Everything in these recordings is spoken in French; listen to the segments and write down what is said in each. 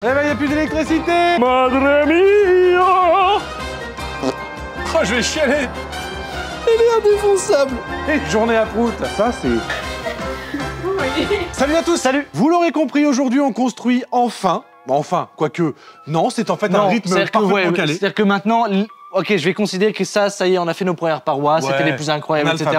Eh ben, il n'y a plus d'électricité. Madre mia! Oh, je vais chialer. Elle est indéfonçable. Et journée à prout. Ça, c'est... Oui. Salut à tous. Salut. Vous l'aurez compris, aujourd'hui, on construit enfin... Enfin, quoique... Non, c'est en fait un rythme parfaitement calé. C'est-à-dire que maintenant... Ok, je vais considérer que ça y est, on a fait nos premières parois, c'était les plus incroyables, etc.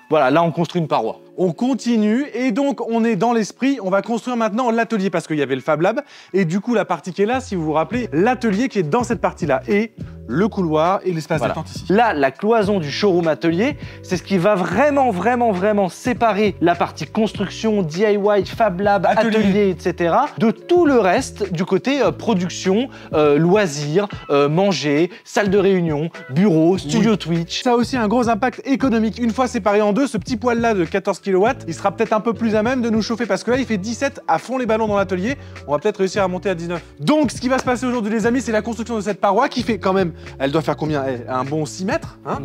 Voilà, là, on construit une paroi. On continue et donc on est dans l'esprit, on va construire maintenant l'atelier parce qu'il y avait le Fab Lab et du coup la partie qui est là, si vous vous rappelez, l'atelier qui est dans cette partie-là et le couloir et l'espace d'attente ici. Là, la cloison du showroom atelier, c'est ce qui va vraiment séparer la partie construction, DIY, Fab Lab, atelier, etc. de tout le reste du côté production, loisirs, manger, salle de réunion, bureau, studio Twitch. Ça a aussi un gros impact économique. Une fois séparé en deux, ce petit poêle-là de 14 kW, il sera peut-être un peu plus à même de nous chauffer parce que là, il fait 17 à fond les ballons dans l'atelier. On va peut-être réussir à monter à 19. Donc, ce qui va se passer aujourd'hui, les amis, c'est la construction de cette paroi qui fait quand même, elle doit faire combien? Un bon 6 mètres, hein,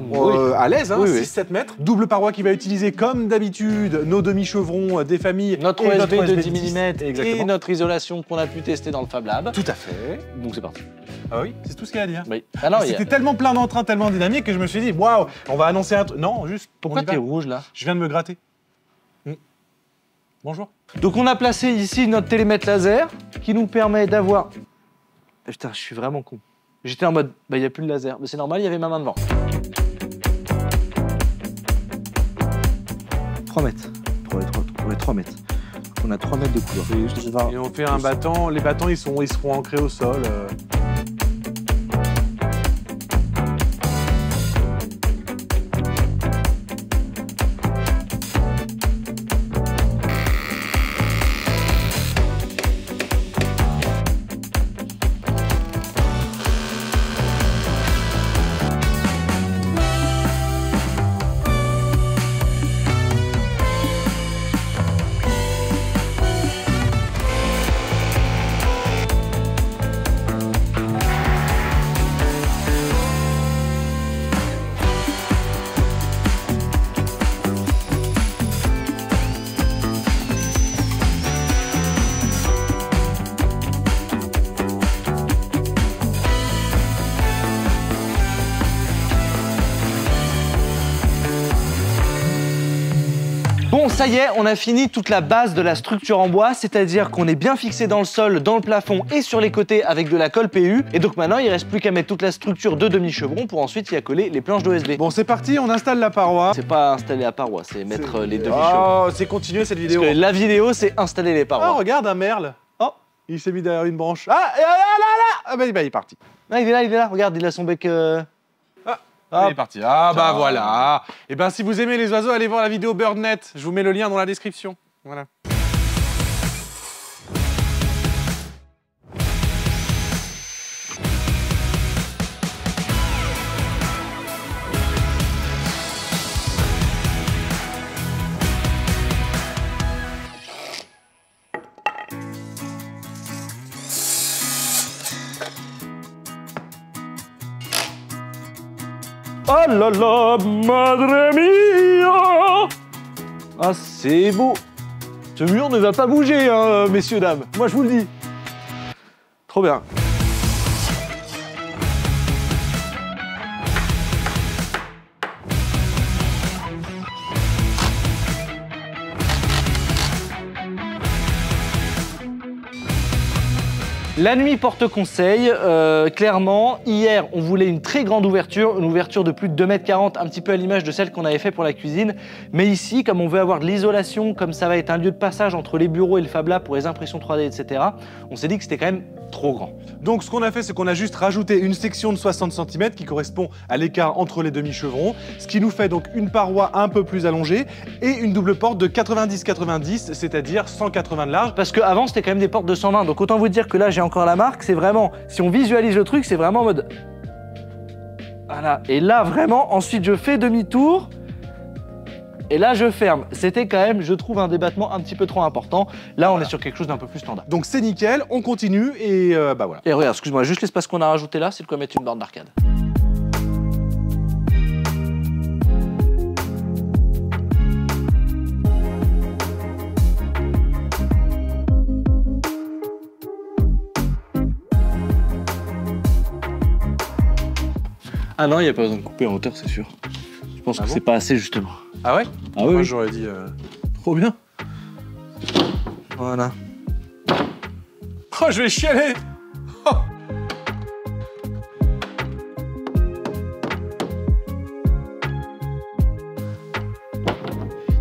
à l'aise, hein, 6-7 mètres. Double paroi qui va utiliser, comme d'habitude, nos demi-chevrons des familles. Notre OSB de 10 mm et notre isolation qu'on a pu tester dans le Fab Lab. Tout à fait. Donc, c'est parti. Ah oui, c'est tout ce qu'il y a à dire. Oui. C'était tellement plein d'entrain, tellement dynamique que je me suis dit, waouh, on va annoncer un truc. Non, juste. Pourquoi t'es rouge là? Je viens de me gratter. Bonjour. Donc on a placé ici notre télémètre laser qui nous permet d'avoir... Putain, je suis vraiment con. J'étais en mode, bah il n'y a plus de laser. Mais c'est normal, il y avait ma main devant. 3 mètres. 3 mètres. Donc on a 3 mètres de couloir. Et on fait un battant. Les battants, ils seront ancrés au sol. Bon, ça y est, on a fini toute la base de la structure en bois, c'est-à-dire qu'on est bien fixé dans le sol, dans le plafond et sur les côtés avec de la colle PU. Et donc maintenant, il reste plus qu'à mettre toute la structure de demi-chevron pour ensuite y accoler les planches d'OSB. Bon, c'est parti, on installe la paroi. C'est pas installer la paroi, c'est mettre les demi-chevrons. Oh, c'est continuer cette vidéo. Parce que la vidéo, c'est installer les parois. Oh, regarde un merle. Oh, il s'est mis derrière une branche. Ah, là. Ah, bah, il est parti. Ah, il est là, regarde, il a son bec... Il est parti. Ah bah voilà. Et ben si vous aimez les oiseaux, allez voir la vidéo BirdNet. Je vous mets le lien dans la description. Voilà. Oh là là, madre mia! Ah, c'est beau. Ce mur ne va pas bouger, hein, messieurs, dames. Moi, je vous le dis. Trop bien. La nuit porte conseil, clairement, hier on voulait une très grande ouverture, une ouverture de plus de 2,40 m, un petit peu à l'image de celle qu'on avait fait pour la cuisine. Mais ici, comme on veut avoir de l'isolation, comme ça va être un lieu de passage entre les bureaux et le Fab Lab pour les impressions 3D, etc., on s'est dit que c'était quand même trop grand. Donc ce qu'on a fait, c'est qu'on a juste rajouté une section de 60 cm qui correspond à l'écart entre les demi-chevrons, ce qui nous fait donc une paroi un peu plus allongée et une double porte de 90-90, c'est-à-dire 180 de large. Parce qu'avant, c'était quand même des portes de 120, donc autant vous dire que là, j'ai encore la marque, c'est vraiment, si on visualise le truc, c'est vraiment en mode... Voilà, et là, vraiment, ensuite, je fais demi-tour, et là, je ferme. C'était quand même, je trouve, un débattement un petit peu trop important. Là, on est sur quelque chose d'un peu plus standard. Donc c'est nickel, on continue, et bah voilà. Et regarde, excuse-moi, juste l'espace qu'on a rajouté là, c'est de quoi mettre une borne d'arcade. Ah non, il n'y a pas besoin de couper en hauteur, c'est sûr. Je pense que bon c'est pas assez, justement. Ah ouais? Ah Moi oui. j'aurais dit trop bien. Voilà. Oh, je vais chialer. Oh.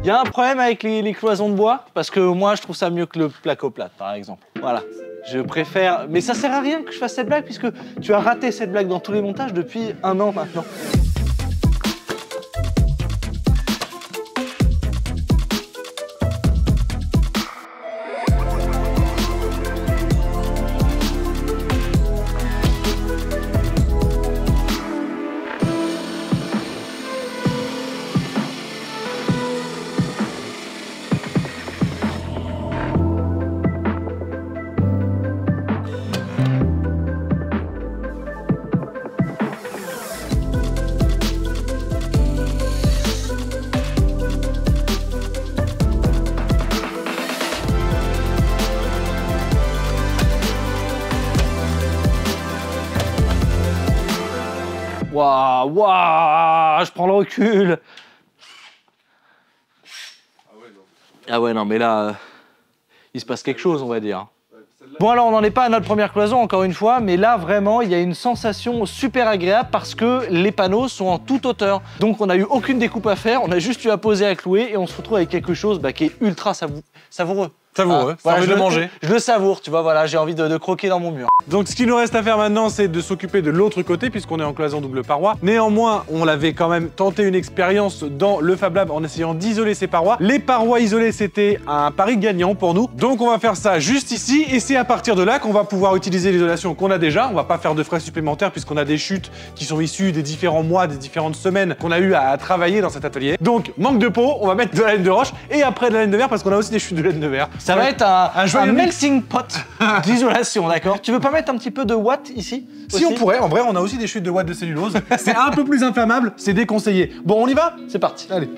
Il y a un problème avec les cloisons de bois, parce que moi, je trouve ça mieux que le placo-plate, par exemple. Voilà. Je préfère... Mais ça sert à rien que je fasse cette blague, puisque tu as raté cette blague dans tous les montages depuis 1 an maintenant. Waouh, waouh, je prends le recul. Ah ouais, non, mais là, il se passe quelque chose, on va dire. Bon, alors, on n'en est pas à notre première cloison, encore une fois, mais là, vraiment, il y a une sensation super agréable parce que les panneaux sont en toute hauteur. Donc, on n'a eu aucune découpe à faire, on a juste eu à poser, à clouer, et on se retrouve avec quelque chose qui est ultra savoureux. Savoureux, Voilà, envie de le manger. Je le savoure, tu vois, voilà, j'ai envie de croquer dans mon mur. Donc ce qu'il nous reste à faire maintenant, c'est de s'occuper de l'autre côté, puisqu'on est en cloison double paroi. Néanmoins, on l'avait quand même tenté une expérience dans le Fab Lab en essayant d'isoler ces parois. Les parois isolées, c'était un pari gagnant pour nous. Donc on va faire ça juste ici, et c'est à partir de là qu'on va pouvoir utiliser l'isolation qu'on a déjà. On va pas faire de frais supplémentaires, puisqu'on a des chutes qui sont issues des différents mois, des différentes semaines qu'on a eu à travailler dans cet atelier. Donc manque de peau, on va mettre de la laine de roche, et après de la laine de verre, parce qu'on a aussi des chutes de laine de verre. Ça va être un joyeux mix. melting pot d'isolation, d'accord? Tu veux pas mettre un petit peu de watt ici Si aussi on pourrait, en vrai, on a aussi des chutes de watts de cellulose. C'est un peu plus inflammable, c'est déconseillé. Bon, on y va? C'est parti. Allez.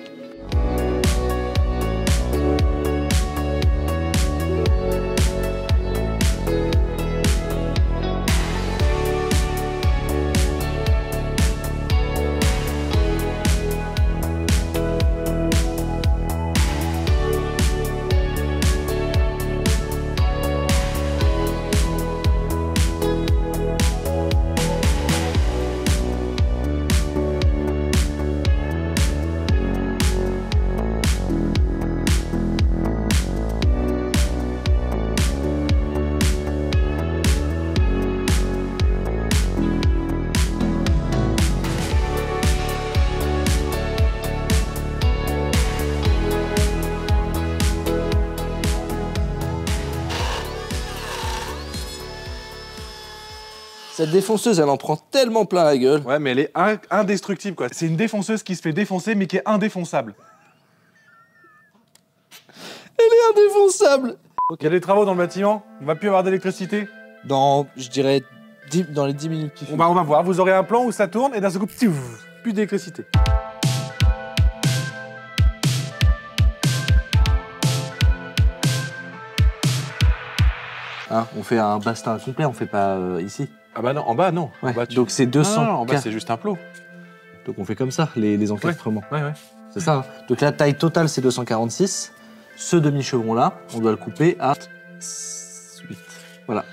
Cette défonceuse, elle en prend tellement plein la gueule. Ouais, mais elle est indestructible, quoi. C'est une défonceuse qui se fait défoncer, mais qui est indéfonçable. Elle est indéfonçable. Il y a des travaux dans le bâtiment, on va plus avoir d'électricité. Dans, je dirais, dans les 10 minutes qui On va voir, vous aurez un plan où ça tourne, et d'un seul coup, plus d'électricité. Hein, on fait un bastin complet, on fait pas ici. Ah bah non, en bas, non. Ouais. En bas, Donc c'est 200. Non, en bas, c'est juste un plot. Donc on fait comme ça, les encastrements. Ouais. C'est ça. Hein. Donc la taille totale, c'est 246. Ce demi-chevron-là, on doit le couper à 8. Voilà.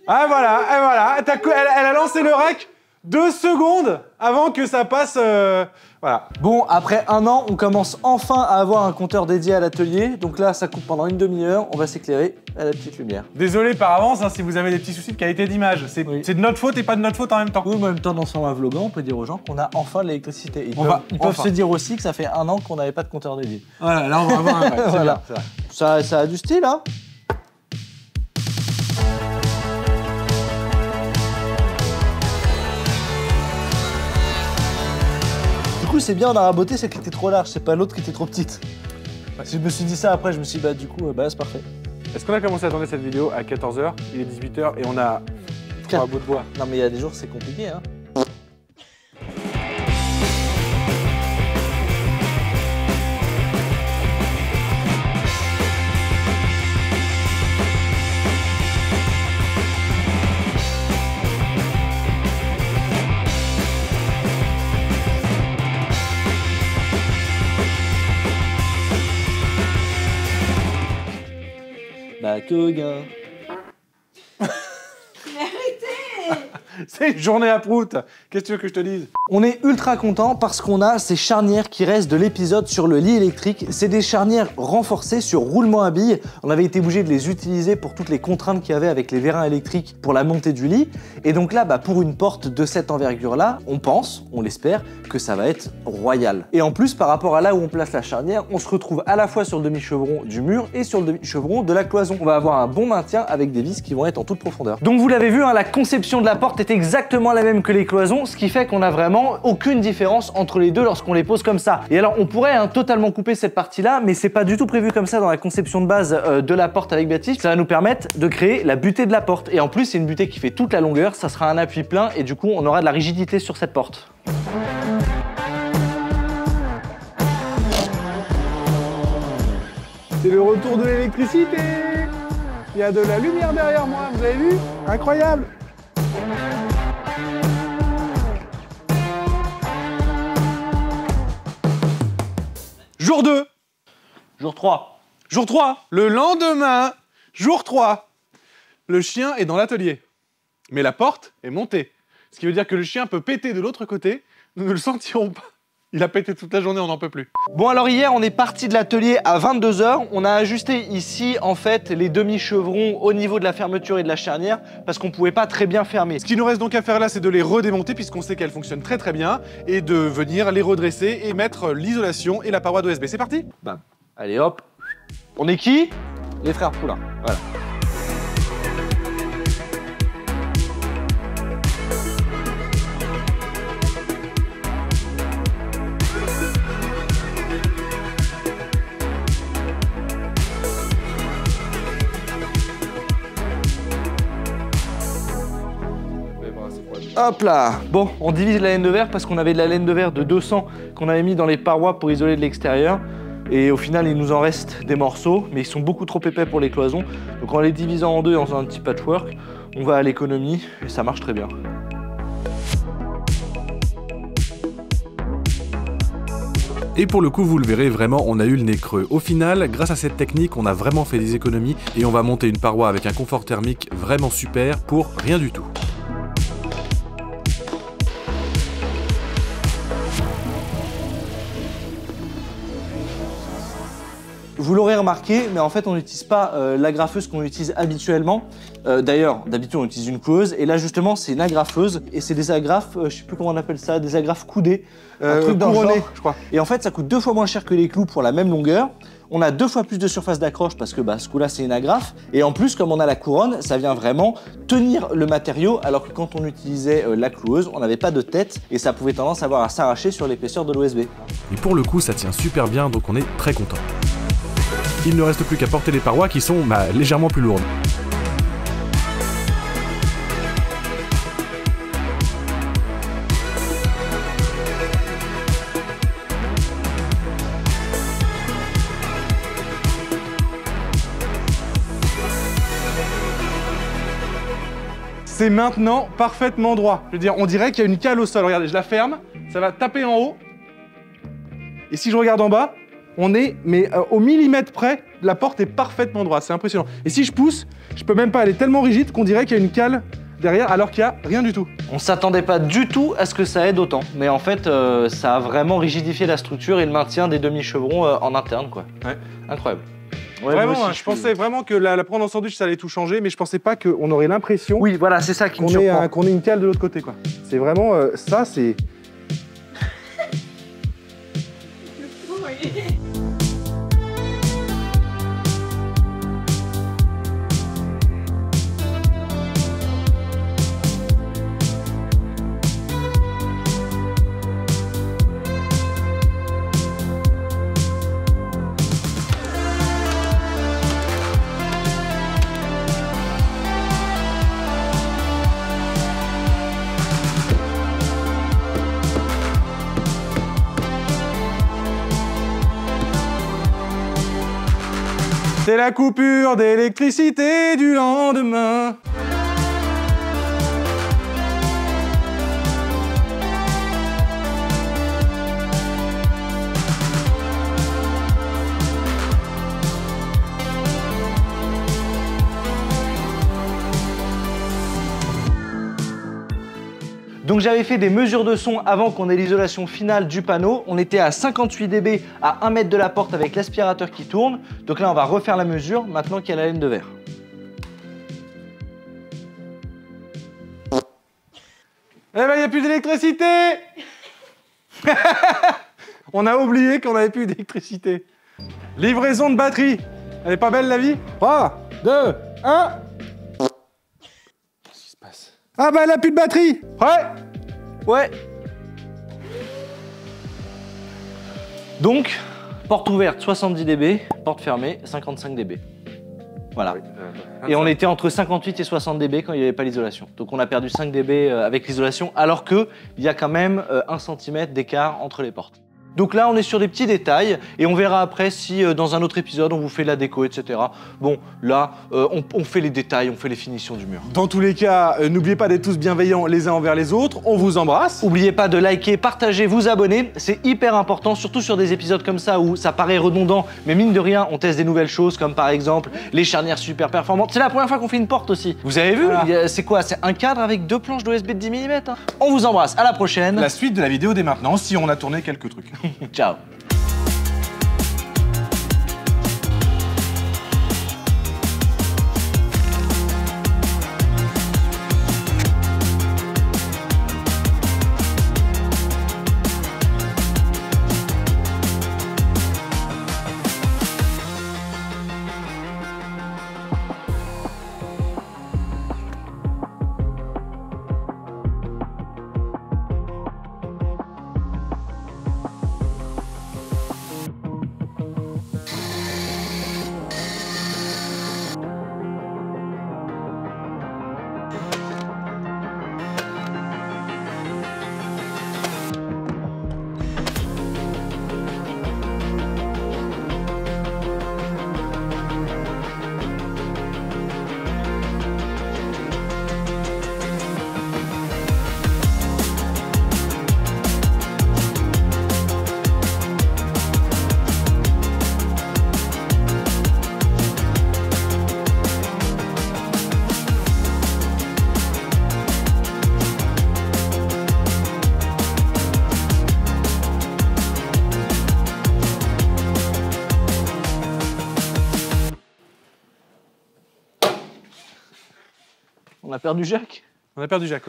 Ah voilà. Elle a lancé le rack 2 secondes avant que ça passe. Voilà. Bon, après 1 an, on commence enfin à avoir un compteur dédié à l'atelier. Donc là, ça coupe pendant une demi-heure. On va s'éclairer à la petite lumière. Désolé par avance si vous avez des petits soucis de qualité d'image. C'est de notre faute et pas de notre faute en même temps. Oui, mais en même temps, dans son vlogant, on peut dire aux gens qu'on a enfin de l'électricité. Ils peuvent enfin se dire aussi que ça fait 1 an qu'on n'avait pas de compteur dédié. Voilà, là on va avoir un rack. C'est Voilà. bien, c'est vrai. Ça a du style, hein? Du coup, c'est bien, on a raboté celle qui était trop large, c'est pas l'autre qui était trop petite. Je me suis dit ça après, je me suis dit, bah du coup, c'est parfait. Est-ce qu'on a commencé à tourner cette vidéo à 14h? Il est 18h et on a 3 bouts de bois. Non, mais il y a des jours, c'est compliqué, hein. Plutog, hein. Mais arrêtez! C'est une journée à prout. Qu'est-ce que tu veux que je te dise? On est ultra content parce qu'on a ces charnières qui restent de l'épisode sur le lit électrique. C'est des charnières renforcées sur roulement à billes. On avait été obligé de les utiliser pour toutes les contraintes qu'il y avait avec les vérins électriques pour la montée du lit. Et donc là, pour une porte de cette envergure-là, on pense, on l'espère, que ça va être royal. Et en plus, par rapport à là où on place la charnière, on se retrouve à la fois sur le demi-chevron du mur et sur le demi-chevron de la cloison. On va avoir un bon maintien avec des vis qui vont être en toute profondeur. Donc vous l'avez vu, hein, la conception de la porte est exactement la même que les cloisons, ce qui fait qu'on a vraiment aucune différence entre les deux lorsqu'on les pose comme ça. Et alors on pourrait totalement couper cette partie-là, mais c'est pas du tout prévu comme ça dans la conception de base de la porte avec Baptiste. Ça va nous permettre de créer la butée de la porte. Et en plus, c'est une butée qui fait toute la longueur, ça sera un appui plein et du coup, on aura de la rigidité sur cette porte. C'est le retour de l'électricité. Il y a de la lumière derrière moi, vous avez vu? Incroyable. Jour 2. Jour 3. Jour 3. Le lendemain, jour 3. Le chien est dans l'atelier. Mais la porte est montée. Ce qui veut dire que le chien peut péter de l'autre côté. Nous ne le sentirons pas. Il a pété toute la journée, on n'en peut plus. Bon alors hier on est parti de l'atelier à 22 h. On a ajusté ici en fait les demi-chevrons au niveau de la fermeture et de la charnière parce qu'on pouvait pas très bien fermer. Ce qui nous reste donc à faire là, c'est de les redémonter puisqu'on sait qu'elles fonctionnent très très bien et de venir les redresser et mettre l'isolation et la paroi d'OSB. C'est parti? Bam. Allez hop. On est qui? Les frères Poulain. Voilà. Hop là. Bon, on divise la laine de verre parce qu'on avait de la laine de verre de 200 qu'on avait mis dans les parois pour isoler de l'extérieur. Et au final, il nous en reste des morceaux, mais ils sont beaucoup trop épais pour les cloisons. Donc en les divisant en deux et en faisant un petit patchwork, on va à l'économie et ça marche très bien. Et pour le coup, vous le verrez, vraiment, on a eu le nez creux. Au final, grâce à cette technique, on a vraiment fait des économies et on va monter une paroi avec un confort thermique vraiment super pour rien du tout. Vous l'aurez remarqué, mais en fait on n'utilise pas l'agrafeuse qu'on utilise habituellement. D'ailleurs, d'habitude on utilise une cloueuse, et là justement c'est une agrafeuse, et c'est des agrafes, je sais plus comment on appelle ça, des agrafes coudées, un truc dans le genre. Je crois. Et en fait ça coûte 2 fois moins cher que les clous pour la même longueur. On a 2 fois plus de surface d'accroche parce que ce coup-là c'est une agrafe. Et en plus, comme on a la couronne, ça vient vraiment tenir le matériau, alors que quand on utilisait la cloueuse, on n'avait pas de tête et ça pouvait tendance à s'arracher sur l'épaisseur de l'OSB. Et pour le coup, ça tient super bien, donc on est très content. Il ne reste plus qu'à porter les parois qui sont légèrement plus lourdes. C'est maintenant parfaitement droit. Je veux dire, on dirait qu'il y a une cale au sol. Regardez, je la ferme, ça va taper en haut. Et si je regarde en bas, on est, au millimètre près, la porte est parfaitement droite. C'est impressionnant. Et si je pousse, je peux même pas, elle est tellement rigide qu'on dirait qu'il y a une cale derrière, alors qu'il n'y a rien du tout. On s'attendait pas du tout à ce que ça aide autant. Mais en fait, ça a vraiment rigidifié la structure et le maintien des demi-chevrons en interne, quoi. Ouais. Incroyable. Ouais, vraiment, aussi, je pensais vraiment que la prendre en sandwich, ça allait tout changer, mais je pensais pas qu'on aurait l'impression oui, voilà, c'est ça qui me surprend. Qu'on ait une cale de l'autre côté, quoi. C'est vraiment, ça, c'est... Oui. C'est la coupure d'électricité du lendemain. Donc j'avais fait des mesures de son avant qu'on ait l'isolation finale du panneau. On était à 58 dB à 1 mètre de la porte avec l'aspirateur qui tourne. Donc là, on va refaire la mesure maintenant qu'il y a la laine de verre. Eh ben, il n'y a plus d'électricité. On a oublié qu'on n'avait plus d'électricité. Livraison de batterie. Elle est pas belle la vie? 3, 2, 1. Qu'est-ce qui se passe? Ah bah elle a plus de batterie. Prêt? Ouais. Donc, porte ouverte 70 dB, porte fermée 55 dB. Voilà. Et on était entre 58 et 60 dB quand il n'y avait pas l'isolation. Donc on a perdu 5 dB avec l'isolation, alors qu'il y a quand même 1 cm d'écart entre les portes. Donc là, on est sur des petits détails et on verra après si dans un autre épisode, on vous fait la déco, etc. Bon, là, on fait les détails, on fait les finitions du mur. Dans tous les cas, n'oubliez pas d'être tous bienveillants les uns envers les autres. On vous embrasse. N'oubliez pas de liker, partager, vous abonner. C'est hyper important, surtout sur des épisodes comme ça où ça paraît redondant, mais mine de rien, on teste des nouvelles choses, comme par exemple les charnières super performantes. C'est la première fois qu'on fait une porte aussi. Vous avez vu? Voilà. C'est quoi? C'est un cadre avec 2 planches d'OSB de 10 mm. Hein. On vous embrasse, à la prochaine. La suite de la vidéo dès maintenant, si on a tourné quelques trucs. Ciao. On a perdu Jacques. On a perdu Jacques, ouais.